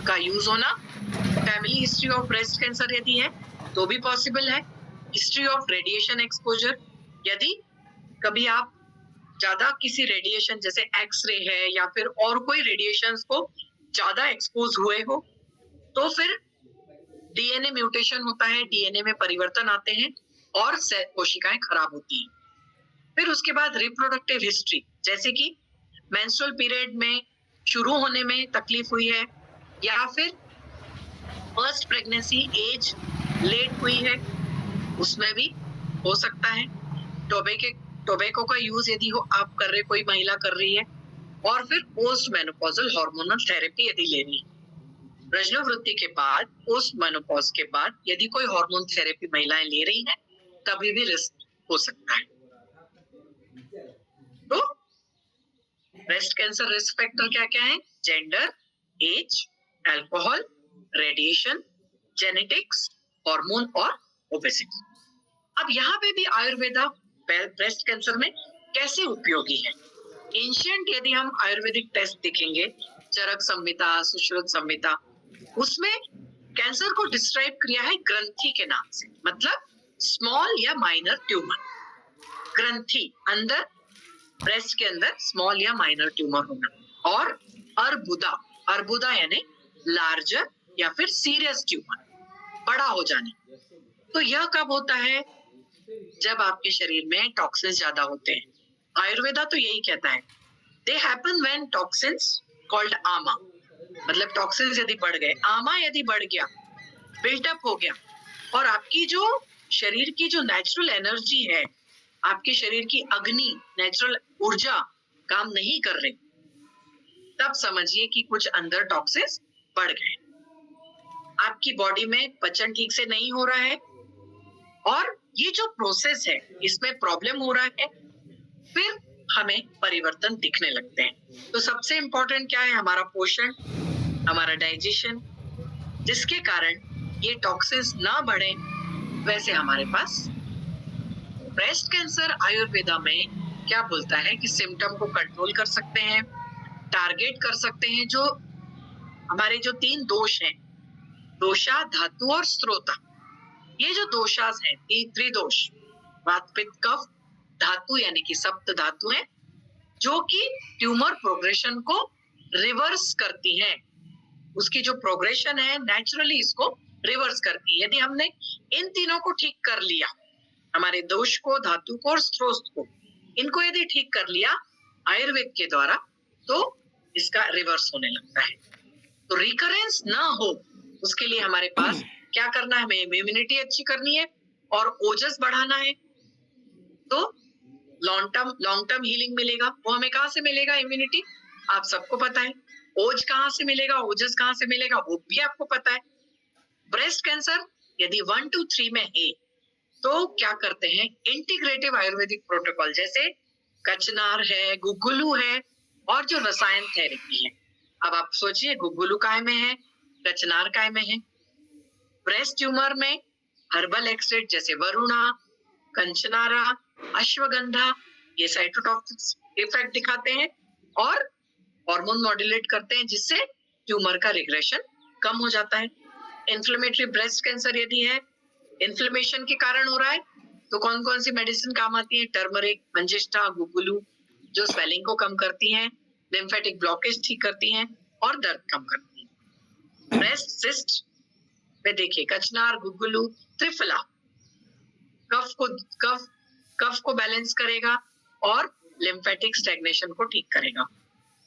का यूज होना, family history of breast cancer यदि है तो भी पॉसिबल है, हिस्ट्री ऑफ रेडिएशन एक्सपोजर, यदि कभी आप ज्यादा किसी रेडिएशन जैसे एक्सरे है या फिर और कोई रेडिएशंस को ज्यादा एक्सपोज हुए हो, तो फिर डीएनए म्यूटेशन होता है, डीएनए में परिवर्तन आते हैं और कोशिकाएं खराब होती हैं। फिर उसके बाद रिप्रोडक्टिव हिस्ट्री, जैसे कि मेंस्ट्रुअल पीरियड में शुरू होने में तकलीफ हुई है या फिर फर्स्ट प्रेगनेंसी एज लेट हुई है, उसमें भी हो सकता है। टोबैको का यूज यदि हो आप कर रहे, कोई महिला कर रही है, और फिर पोस्ट मेनोपॉजल हार्मोनल थेरेपी यदि ले रही है। प्रजननवृत्ति के बाद, पोस्ट मेनोपॉज के बाद यदि कोई हार्मोन थेरेपी महिलाएं ले रही हैं, तभी भी रिस्क हो सकता है। तो ब्रेस्ट कैंसर रिस्क फैक्टर क्या क्या है? Gender, age, alcohol, radiation, genetics, hormone और ओबेसिटी। अब यहाँ पे भी आयुर्वेदा ब्रेस्ट कैंसर में कैसे उपयोगी है? एंशिएंट यदि हम आयुर्वेदिक टेस्ट देखेंगे, चरक संहिता, सुश्रुत संहिता, उसमें कैंसर को डिस्क्राइब किया है ग्रंथि के नाम से, मतलब स्मॉल या माइनर ट्यूमर। ग्रंथि अंदर, ब्रेस्ट के अंदर स्मॉल या माइनर ट्यूमर होना, और अर्बुदा, अर्बुदा यानी लार्जर या फिर सीरियस ट्यूमर, बड़ा हो जाने। तो यह कब होता है? जब आपके शरीर में टॉक्सिन्स ज्यादा होते हैं। आयुर्वेदा तो यही कहता है, they happen when toxins called आमा, मतलब टॉक्सिन्स यदि बढ़ गए, आमा यदि बढ़ गया, बिल्टअप हो गया, और आपकी जो शरीर की जो नेचुरल एनर्जी है, आपके शरीर की अग्नि, नेचुरल ऊर्जा काम नहीं कर रही, तब समझिए कि कुछ अंदर टॉक्सिन्स बढ़ गए, आपकी बॉडी में पचन ठीक से नहीं हो रहा है, और ये जो प्रोसेस है इसमें प्रॉब्लम हो रहा है, फिर हमें परिवर्तन दिखने लगते हैं। तो सबसे इंपॉर्टेंट क्या है? हमारा पोषण, हमारा डाइजेशन, जिसके कारण ये टॉक्सिन्स ना बढ़े। वैसे हमारे पास ब्रेस्ट कैंसर आयुर्वेदा में क्या बोलता है कि सिम्टम को कंट्रोल कर सकते हैं, टारगेट कर सकते हैं। जो हमारे जो 3 दोष हैं, दोषा, धातु और स्त्रोता, ये जो दोषास हैं, त्रिदोष, वात, पित्त, कफ, धातु यानी कि सप्त धातु है, जो कि ट्यूमर प्रोग्रेशन को रिवर्स करती है। उसकी जो प्रोग्रेशन है नेचुरली इसको रिवर्स करती है। यदि हमने इन तीनों को ठीक कर लिया, हमारे दोष को, धातु को और स्त्रोत को, इनको यदि ठीक कर लिया आयुर्वेद के द्वारा, तो इसका रिवर्स होने लगता है। तो रिकरेंस ना हो, उसके लिए हमारे पास क्या करना है? हमें इम्यूनिटी अच्छी करनी है और ओजस बढ़ाना है। तो लॉन्ग टर्म हीलिंग मिलेगा। वो हमें कहाँ से मिलेगा? इम्यूनिटी आप सबको पता है। ओज कहाँ से मिलेगा, ओजस कहाँ से मिलेगा, वो भी आपको पता है। ब्रेस्ट कैंसर यदि 1 to 3 में है, तो क्या करते हैं? इंटीग्रेटिव आयुर्वेदिक प्रोटोकॉल, जैसे कचनार है, गुगुलू है, और जो रसायन थेरेपी है। अब आप सोचिए, गुगुलू काय में है, कचनार काय में है। ब्रेस्ट ट्यूमर में हर्बल एक्सट्रैक्ट जैसे वरुणा, कंचनारा, अश्वगंधा, ये साइटोटॉक्सिक इफेक्ट दिखाते हैं और हार्मोन मॉड्यूलेट करते हैं, जिससे ट्यूमर का रिग्रेशन कम हो जाता है। इन्फ्लेमेटरी ब्रेस्ट कैंसर यदि है, इन्फ्लेमेशन के कारण हो रहा है, तो कौन कौन सी मेडिसिन काम आती है? टर्मरिक, मंजिष्ठा, गुगुलू, जो स्वेलिंग को कम करती हैं, लिम्फेटिक ब्लॉकेज ठीक करती हैं और दर्द कम करती हैं। ब्रेस्ट सिस्ट में देखिए, कचनार, गुगुलू, त्रिफला कफ को बैलेंस करेगा और लिम्फेटिक स्टैग्नेशन को ठीक करेगा।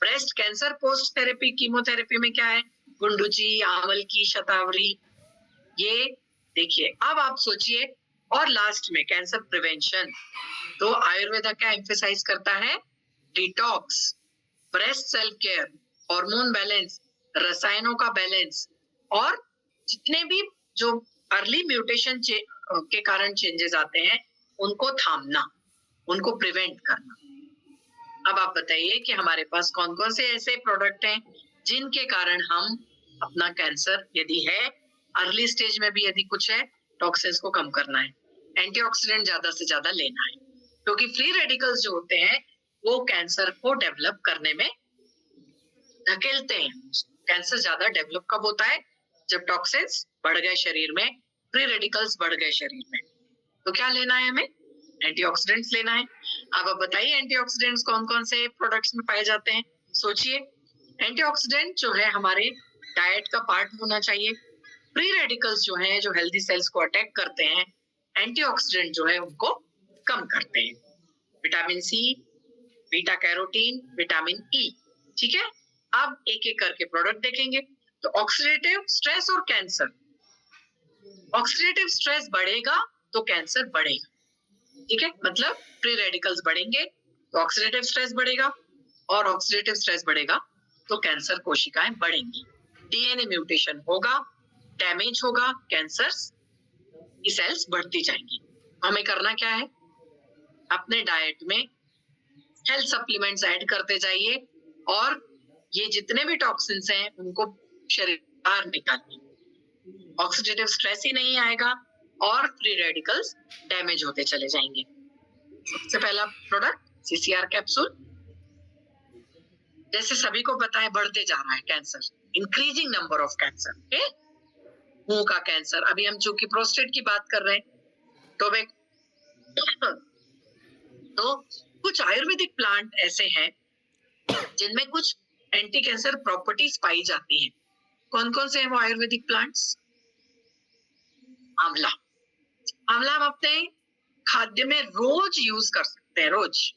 Breast cancer post therapy, chemotherapy में क्या है? गुंडुची, आंवल की, शतावरी, ये देखिए। अब आप सोचिए, और लास्ट में कैंसर प्रिवेंशन, तो आयुर्वेदा क्या एम्फेसाइज करता है? Detox, breast self care, hormone balance, रसायनों का बैलेंस, और जितने भी जो अर्ली म्यूटेशन के कारण चेंजेस आते हैं, उनको थामना, उनको प्रिवेंट करना। अब आप बताइए कि हमारे पास कौन कौन से ऐसे प्रोडक्ट हैं जिनके कारण हम अपना कैंसर यदि है, अर्ली स्टेज में भी यदि कुछ है, टॉक्सिन्स को कम करना है, एंटीऑक्सीडेंट ज्यादा से ज्यादा लेना है, क्योंकि फ्री रेडिकल्स जो होते हैं वो कैंसर को डेवलप करने में धकेलते हैं। कैंसर ज्यादा डेवलप कब होता है? जब टॉक्सिन्स बढ़ गए शरीर में, फ्री रेडिकल्स बढ़ गए शरीर में। तो क्या लेना है हमें? एंटीऑक्सीडेंट्स लेना है। अब आप बताइए एंटीऑक्सीडेंट्स कौन कौन से प्रोडक्ट्स में पाए जाते हैं? सोचिए। एंटीऑक्सीडेंट जो है हमारे डाइट का पार्ट होना चाहिए। फ्री रेडिकल्स जो हैं, जो हेल्दी सेल्स को अटैक करते हैं, एंटीऑक्सीडेंट जो है उनको कम करते हैं। Vitamin C, beta carotene, vitamin E. ठीक है, अब एक एक करके प्रोडक्ट देखेंगे। तो ऑक्सीडेटिव स्ट्रेस और कैंसर। ऑक्सीडेटिव स्ट्रेस बढ़ेगा तो कैंसर बढ़ेगा। ठीक है, मतलब फ्री रेडिकल्स बढ़ेंगे तो ऑक्सीडेटिव स्ट्रेस बढ़ेगा, और ऑक्सीडेटिव स्ट्रेस बढ़ेगा तो कैंसर कोशिकाएं बढ़ेंगी। डीएनए म्यूटेशन होगा, डैमेज होगा, कैंसर की सेल्स बढ़ती जाएंगी। हमें करना क्या है? अपने डाइट में हेल्थ सप्लीमेंट्स ऐड करते जाइए, और ये जितने भी टॉक्सिन्स हैं उनको शरीर बाहर निकालिए। ऑक्सीडेटिव स्ट्रेस ही नहीं आएगा और फ्री रेडिकल्स डैमेज होते चले जाएंगे। सबसे पहला प्रोडक्ट सीसीआर कैप्सूल। जैसे सभी को पता है बढ़ते जा रहा है cancer, increasing number of cancer. मुंह का कैंसर, अभी हम चूंकि प्रोस्टेट की बात कर रहे हैं तो कुछ आयुर्वेदिक प्लांट ऐसे हैं जिनमें कुछ एंटी कैंसर प्रॉपर्टीज पाई जाती हैं। कौन कौन से हैं वो आयुर्वेदिक प्लांट्स? आंवला। आंवला हम अपने खाद्य में रोज यूज कर सकते हैं, रोज।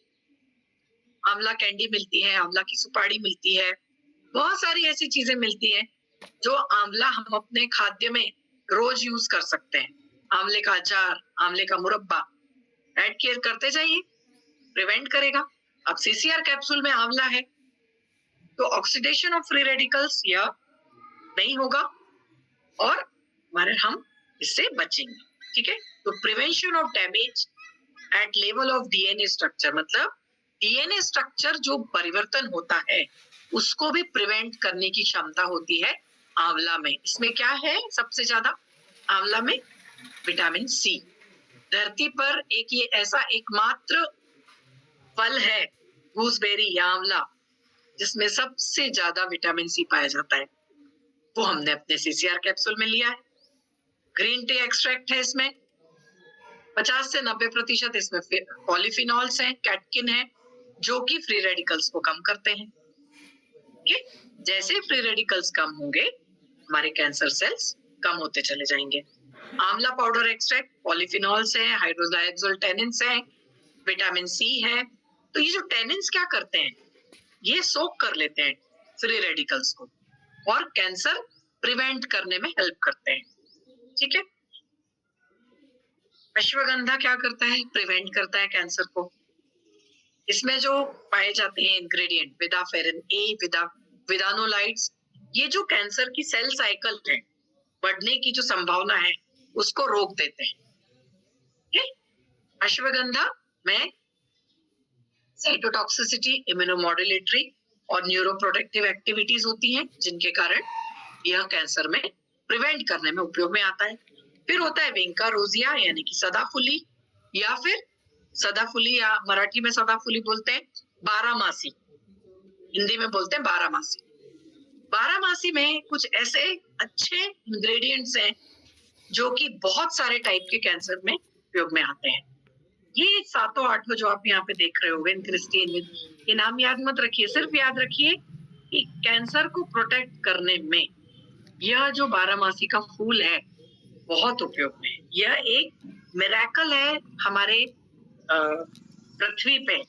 आंवला कैंडी मिलती है, आंवला की सुपारी मिलती है, बहुत सारी ऐसी चीजें मिलती हैं जो आंवला हम अपने खाद्य में रोज यूज कर सकते हैं। आंवले का अचार, आंवले का मुरब्बा ऐड केयर करते जाइए, प्रिवेंट करेगा। अब सीसीआर कैप्सूल में आंवला है तो ऑक्सीडेशन ऑफ फ्री रेडिकल्स यह नहीं होगा और हम इससे बचेंगे। ठीक है, तो prevention of damage at level of DNA structure, मतलब डीएनए स्ट्रक्चर जो परिवर्तन होता है उसको भी प्रिवेंट करने की क्षमता होती है आंवला में। इसमें क्या है सबसे ज्यादा? आंवला में विटामिन सी। धरती पर एक ये ऐसा एकमात्र फल है गूसबेरी या आंवला जिसमें सबसे ज्यादा विटामिन सी पाया जाता है, वो हमने अपने सीसीआर कैप्सूल में लिया है। ग्रीन टी एक्सट्रैक्ट है, इसमें 50 से 90% इसमें पॉलीफिनॉल्स हैं, कैटकिन है, जो कि फ्री रेडिकल्स को कम करते हैं। जैसे फ्री रेडिकल्स कम होंगे हमारे कैंसर सेल्स कम होते चले जाएंगे। आंवला पाउडर एक्सट्रैक्ट, पॉलीफिनॉल्स है, हाइड्रोलाइजोल टेनिन्स है, विटामिन सी है। तो ये जो टेनिन्स क्या करते हैं? ये सोक कर लेते हैं फ्री रेडिकल्स को और कैंसर प्रिवेंट करने में हेल्प करते हैं। ठीक है, अश्वगंधा क्या करता है? प्रिवेंट करता है कैंसर को। इसमें जो पाए जाते हैं इंग्रेडिएंट, विदाफेरिन ए, विदानोलाइट्स, ये जो कैंसर की सेल साइकिल है, बढ़ने की जो संभावना है उसको रोक देते हैं। अश्वगंधा में साइटोटॉक्सिसिटी, इम्यूनोमॉड्यूलेटरी और न्यूरोप्रोटेक्टिव एक्टिविटीज होती हैं जिनके कारण यह कैंसर में प्रिवेंट करने में उपयोग में आता है। फिर होता है विंका रोजिया यानी कि सदाफुली, या फिर सदाफुली या मराठी में सदाफुली बोलते हैं, बारामासी, हिंदी में बोलते हैं बारामासी। बारामासी में कुछ ऐसे अच्छे इंग्रेडिएंट्स हैं जो कि बहुत सारे टाइप के कैंसर में उपयोग में आते हैं। ये 7-8 जो आप यहाँ पे देख रहे होंगे, क्रिस्टीन, ये नाम याद मत रखिए, सिर्फ याद रखिए कि कैंसर को प्रोटेक्ट करने में यह जो बारामासी का फूल है बहुत उपयोग में। यह एक मिरेकल है हमारे पृथ्वी पे।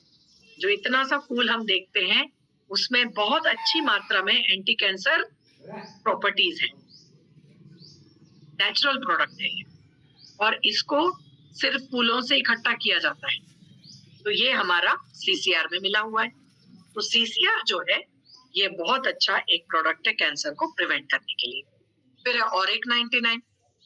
जो इतना सा फूल हम देखते हैं उसमें बहुत अच्छी मात्रा में एंटी कैंसर प्रॉपर्टीज हैं, नेचुरल प्रोडक्ट है ये, और इसको सिर्फ फूलों से इकट्ठा किया जाता है। तो ये हमारा सीसीआर में मिला हुआ है। तो सीसीआर जो है ये बहुत अच्छा एक प्रोडक्ट है कैंसर को प्रिवेंट करने के लिए। फिर ऑरिक 99।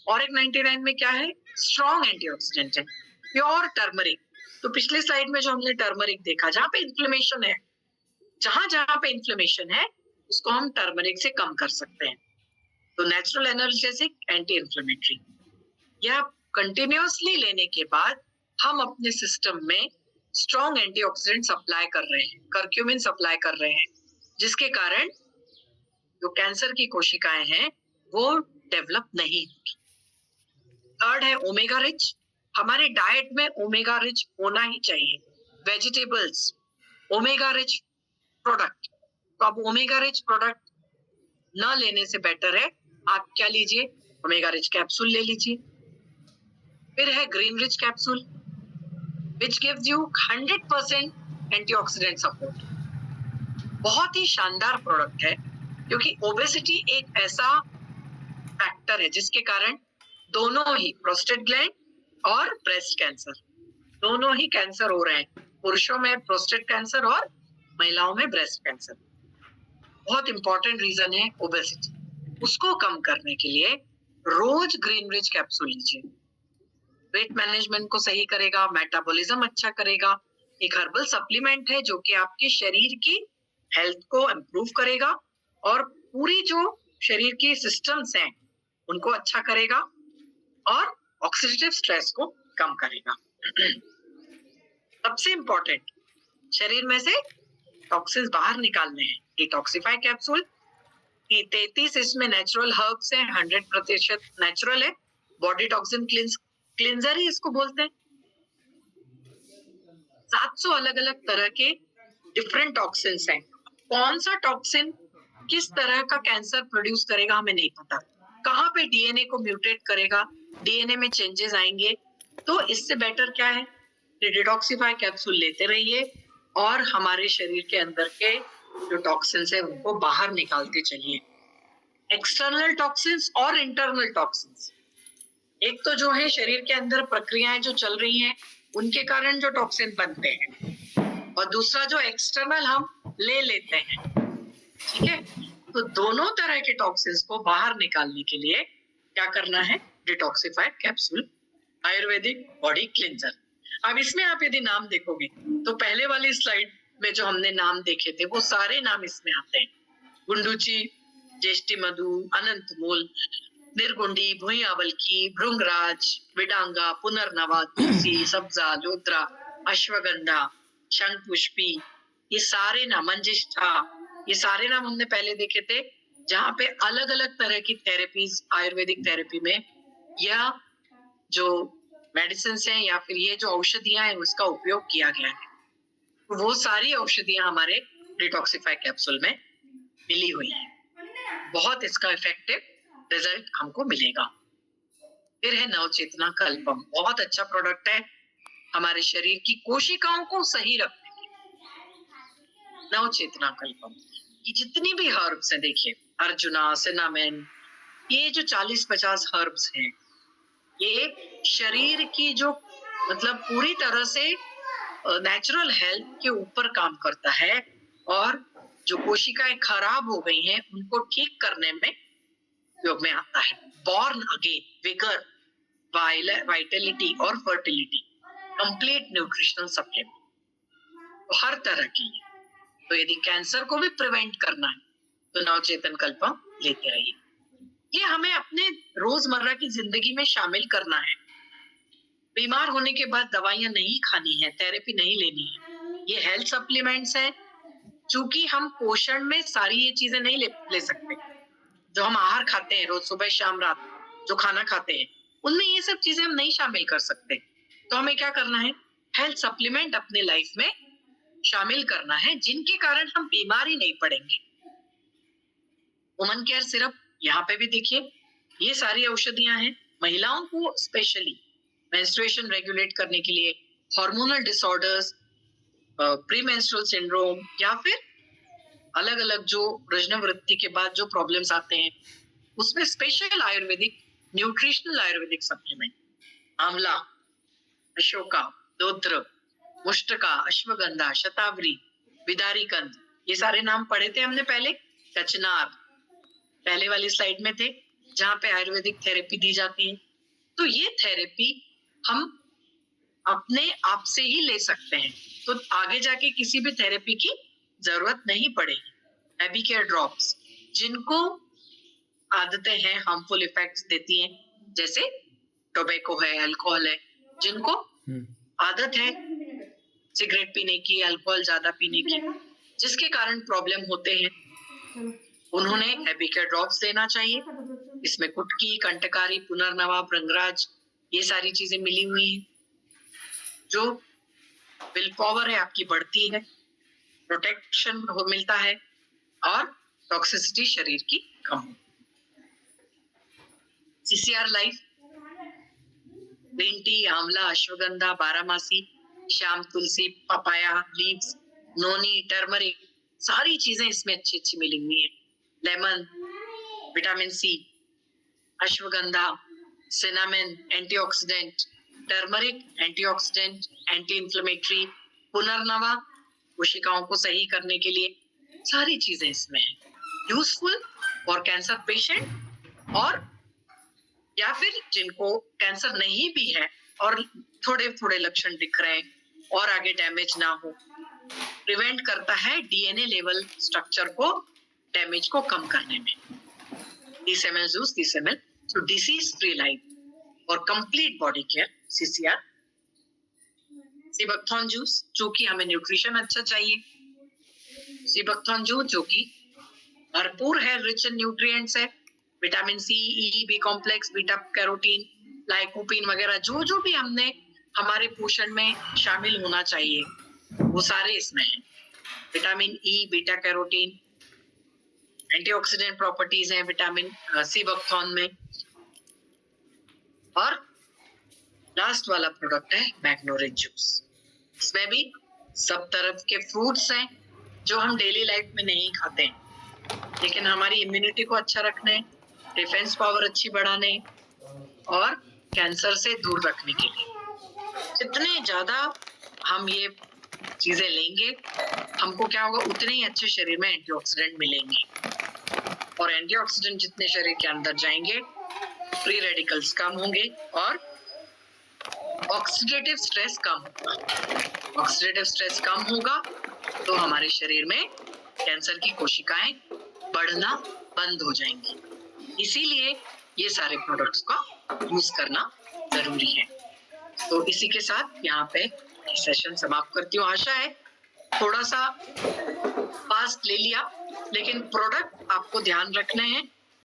ऑरिक 99 में क्या है? स्ट्रॉन्ग एंटीऑक्सीडेंट है, प्योर टर्मरिक। तो पिछले स्लाइड में जो हमने टर्मरिक देखा, जहां पे इन्फ्लेमेशन है, जहां पे इन्फ्लेमेशन है उसको हम टर्मरिक से कम कर सकते हैं। तो नेचुरल एनर्जेटिक, एंटी इन्फ्लेमेटरी, यह कंटिन्यूअसली लेने के बाद हम अपने सिस्टम में स्ट्रॉन्ग एंटीऑक्सीडेंट सप्लाई कर रहे हैं, करक्यूमिन सप्लाई कर रहे हैं, जिसके कारण जो कैंसर की कोशिकाएं हैं वो डेवलप नहीं होगी। थर्ड है ओमेगा रिच। हमारे डाइट में ओमेगा रिच होना ही चाहिए। Vegetables, omega rich product. तो अब ओमेगा रिच प्रोडक्ट न लेने से बेटर है आप क्या लीजिए, ओमेगा रिच कैप्सूल ले लीजिए। फिर है green rich capsule which gives you 100% antioxidant support. बहुत ही शानदार प्रोडक्ट है क्योंकि ओबेसिटी एक ऐसा फैक्टर है जिसके कारण दोनों ही प्रोस्टेट ग्लैंड और ब्रेस्ट कैंसर दोनों ही कैंसर हो रहे हैं। पुरुषों में प्रोस्टेट कैंसर और महिलाओं में ब्रेस्ट कैंसर। बहुत इंपॉर्टेंट रीजन है ओबेसिटी। उसको कम करने के लिए रोज ग्रीन रिच कैप्सूल लीजिए। वेट मैनेजमेंट को सही करेगा, मेटाबॉलिज्म अच्छा करेगा। एक हर्बल सप्लीमेंट है जो कि आपके शरीर की हेल्थ को इम्प्रूव करेगा और पूरी जो शरीर की सिस्टम्स हैं उनको अच्छा करेगा और ऑक्सीडेटिव स्ट्रेस को कम करेगा। सबसे इंपॉर्टेंट, शरीर में से टॉक्सिन्स बाहर निकालने हैं। डिटॉक्सिफाई कैप्सूल की 33 इसमें नेचुरल हर्ब्स हैं, 100% नेचुरल है। बॉडी टॉक्सिन क्लिंजर ही इसको बोलते हैं। 700 अलग अलग तरह के डिफरेंट टॉक्सिन्स हैं। कौन सा टॉक्सिन किस तरह का कैंसर प्रोड्यूस करेगा हमें नहीं पता। कहाँ पे डीएनए को म्यूटेट करेगा, डीएनए में चेंजेस आएंगे। तो इससे बेटर क्या है, डिटॉक्सिफाई कैप्सूल लेते रहिए और हमारे शरीर के अंदर के जो टॉक्सिन्स है उनको बाहर निकालते चलिए। एक्सटर्नल टॉक्सिन्स और इंटरनल टॉक्सिन्स। एक तो जो है शरीर के अंदर प्रक्रियाएं जो चल रही हैं उनके कारण जो टॉक्सिन बनते हैं, और दूसरा जो एक्सटर्नल हम ले लेते हैं। ठीक है, तो दोनों तरह के टॉक्सिन्स को बाहर निकालने के लिए क्या करना है, detoxify capsule Ayurvedic body cleanser. अब इसमें आप यदि नाम देखोगे तो पहले वाली स्लाइड में जो हमने नाम देखे थे वो सारे नाम इसमें आते हैं। गुंडुची, ज्येष्ठी मधु, अनंत मूल, निर्गुंडी, भुईआवलकी, भृंगराज, विडांगा, पुनर्नवा, तुलसी, सब्जा, लोद्रा, अश्वगंधा, शंखपुष्पी, ये सारे नाम, मंजिष्ठा, ये सारे नाम हमने पहले देखे थे जहाँ पे अलग अलग तरह की थेरेपीज आयुर्वेदिक थेरेपी में या जो मेडिसिन हैं या फिर ये जो औषधियां हैं उसका उपयोग किया गया है। वो सारी औषधियां हमारे डिटॉक्सिफाई कैप्सूल में मिली हुई है। बहुत इसका इफेक्टिव रिजल्ट हमको मिलेगा। फिर है नवचेतना कल्पम, बहुत अच्छा प्रोडक्ट है हमारे शरीर की कोशिकाओं को सही रखने के लिए। नवचेतना कल्पम ये जितनी भी हर्ब्स हैं, देखिए अर्जुना, सिनामेन, ये जो 40-50 हर्ब्स हैं, ये शरीर की जो मतलब पूरी तरह से नेचुरल हेल्थ के ऊपर काम करता है और जो कोशिकाएं खराब हो गई हैं उनको ठीक करने में उपयोग में आता है। बॉर्न अगेन, विगर, वाइटलिटी और फर्टिलिटी, कंप्लीट न्यूट्रिशनल सप्लीमेंट, तो हर तरह की। तो यदि कैंसर को भी प्रिवेंट करना है तो नवचेतन कल्पम लेते रहिए। ये हमें अपने रोजमर्रा की जिंदगी में शामिल करना है। बीमार होने के बाद दवाइयां नहीं खानी है, थेरेपी नहीं लेनी है। ये हेल्थ सप्लीमेंट्स है। चूंकि हम पोषण में सारी ये चीजें नहीं ले सकते, जो हम आहार खाते हैं रोज सुबह शाम रात जो खाना खाते हैं उनमें ये सब चीजें हम नहीं शामिल कर सकते। तो हमें क्या करना है, हेल्थ सप्लीमेंट अपने लाइफ में शामिल करना है जिनके कारण हम बीमार ही नहीं पड़ेंगे। वुमन केयर सिरप, यहाँ पे भी देखिए ये सारी औषधियां हैं महिलाओं को स्पेशली मेंस्ट्रुएशन रेगुलेट करने के लिए, हार्मोनल डिसऑर्डर्स, प्रीमेंस्ट्रुअल सिंड्रोम या फिर अलग अलग जो रजनवृत्ति के बाद जो प्रॉब्लम्स आते हैं उसमें special Ayurvedic nutritional Ayurvedic supplement. आंवला, अशोका, दोद्र, मुष्टका, अश्वगंधा, शतावरी, बिदारीकंद, ये सारे नाम पढ़े थे हमने पहले। कचनार पहले वाली स्लाइड में थे जहाँ पे आयुर्वेदिक थेरेपी दी जाती है। तो ये थेरेपी हम अपने आप से ही ले सकते हैं, तो आगे जाके किसी भी थेरेपी की जरूरत नहीं पड़ेगी। एबीकेयर ड्रॉप्स, जिनको आदतें हैं हार्मफुल इफेक्ट्स देती हैं, जैसे टोबैको है, अल्कोहल है, जिनको आदत है सिगरेट पीने की, अल्कोहल ज्यादा पीने की, जिसके कारण प्रॉब्लम होते हैं, उन्होंने एबिका ड्रॉप्स देना चाहिए। इसमें कुटकी, कंटकारी, पुनर्नवा, भृंगराज, ये सारी चीजें मिली हुई हैं। जो विल पावर है आपकी बढ़ती है, प्रोटेक्शन हो मिलता है और टॉक्सिसिटी शरीर की कम। सीसीआर लाइफ, ग्रीन टी, आंवला, अश्वगंधा, बारामासी, श्याम तुलसी, पपाया लीव्स, नोनी, टर्मरिक, सारी चीजें इसमें अच्छी अच्छी मिली हुई है। Lemon, vitamin C, ashwagandha, cinnamon antioxidant, turmeric antioxidant, anti inflammatory, पुनर्नवा कोशिकाओं को सही करने के लिए, सारी चीजें इसमें हैं। यूजफुल फॉर कैंसर पेशेंट और या फिर जिनको कैंसर नहीं भी है और थोड़े थोड़े लक्षण दिख रहे हैं और आगे डैमेज ना हो, प्रिवेंट करता है डीएनए लेवल स्ट्रक्चर को, डैमेज को कम करने में। 30 ml juice, 30 ml, so disease free life और complete body care, CCR। Sea buckthorn juice, जो कि हमें न्यूट्रिशन अच्छा चाहिए। सीबकथॉर्न जूस जो कि भरपूर है, रिच इन न्यूट्रिएंट्स है, vitamin C, E, B complex, beta carotene, lycopene वगैरह जो जो भी हमने हमारे पोषण में शामिल होना चाहिए वो सारे इसमें हैं। Vitamin E, beta carotene, antioxidant properties हैं विटामिन सीबकथॉर्न में। और लास्ट वाला प्रोडक्ट है मैग्नोरेज जूस। इसमें भी सब तरह के फ्रूट्स हैं जो हम डेली लाइफ में नहीं खाते हैं, लेकिन हमारी इम्यूनिटी को अच्छा रखने, डिफेंस पावर अच्छी बढ़ाने और कैंसर से दूर रखने के लिए। जितने ज्यादा हम ये चीजें लेंगे, हमको क्या होगा, उतने ही अच्छे शरीर में एंटीऑक्सीडेंट मिलेंगे और एंटीऑक्सीडेंट जितने शरीर के अंदर जाएंगे, फ्री रेडिकल्स कम होंगे और ऑक्सीडेटिव स्ट्रेस कम होगा। ऑक्सीडेटिव स्ट्रेस कम होगा तो हमारे शरीर में कैंसर की कोशिकाएं बढ़ना बंद हो जाएंगी। इसीलिए ये सारे प्रोडक्ट्स का यूज करना जरूरी है। तो इसी के साथ यहाँ पे सेशन समाप्त करती हूँ। आशा है थोड़ा सा फास्ट ले लिया, लेकिन प्रोडक्ट आपको ध्यान रखने हैं